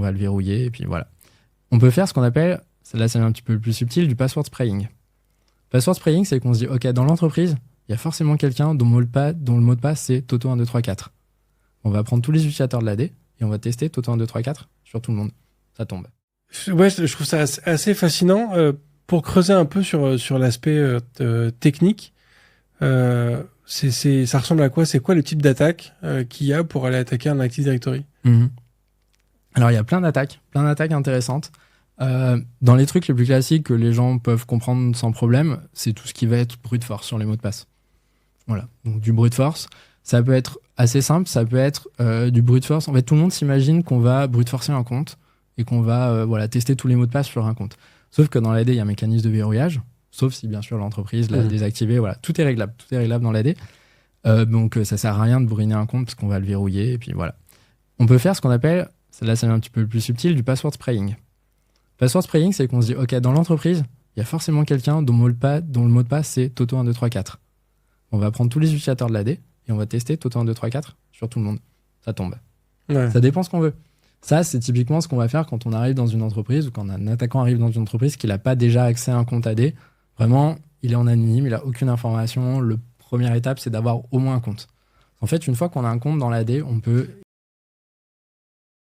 On va le verrouiller et puis voilà. On peut faire ce qu'on appelle, là c'est un petit peu plus subtil, du password spraying. Password spraying, c'est qu'on se dit, ok, dans l'entreprise, il y a forcément quelqu'un dont le mot de passe c'est Toto1234. On va prendre tous les utilisateurs de l'AD et on va tester Toto1234 sur tout le monde. Ça tombe. Ouais, je trouve ça assez fascinant. Pour creuser un peu sur l'aspect technique, ça ressemble à quoi? C'est quoi le type d'attaque qu'il y a pour aller attaquer un Active Directory? Alors, il y a plein d'attaques intéressantes. Dans les trucs les plus classiques que les gens peuvent comprendre sans problème, c'est tout ce qui va être brute force sur les mots de passe. Voilà, donc du brute force. Ça peut être assez simple, ça peut être du brute force. En fait, tout le monde s'imagine qu'on va brute forcer un compte et qu'on va tester tous les mots de passe sur un compte. Sauf que dans l'AD, il y a un mécanisme de verrouillage, sauf si bien sûr l'entreprise l'a désactivé. Voilà, tout est réglable dans l'AD. Donc ça sert à rien de bourriner un compte parce qu'on va le verrouiller et puis voilà. On peut faire ce qu'on appelle, là c'est un petit peu plus subtil, du password spraying. Password spraying, c'est qu'on se dit, ok, dans l'entreprise, il y a forcément quelqu'un dont le mot de passe c'est Toto1234. On va prendre tous les utilisateurs de l'AD et on va tester Toto1234 sur tout le monde. Ça tombe. Ouais. Ça dépend ce qu'on veut. Ça, c'est typiquement ce qu'on va faire quand on arrive dans une entreprise ou quand un attaquant arrive dans une entreprise qui n'a pas déjà accès à un compte AD. Vraiment, il est en anonyme, il n'a aucune information. La première étape, c'est d'avoir au moins un compte. En fait, une fois qu'on a un compte dans l'AD, on peut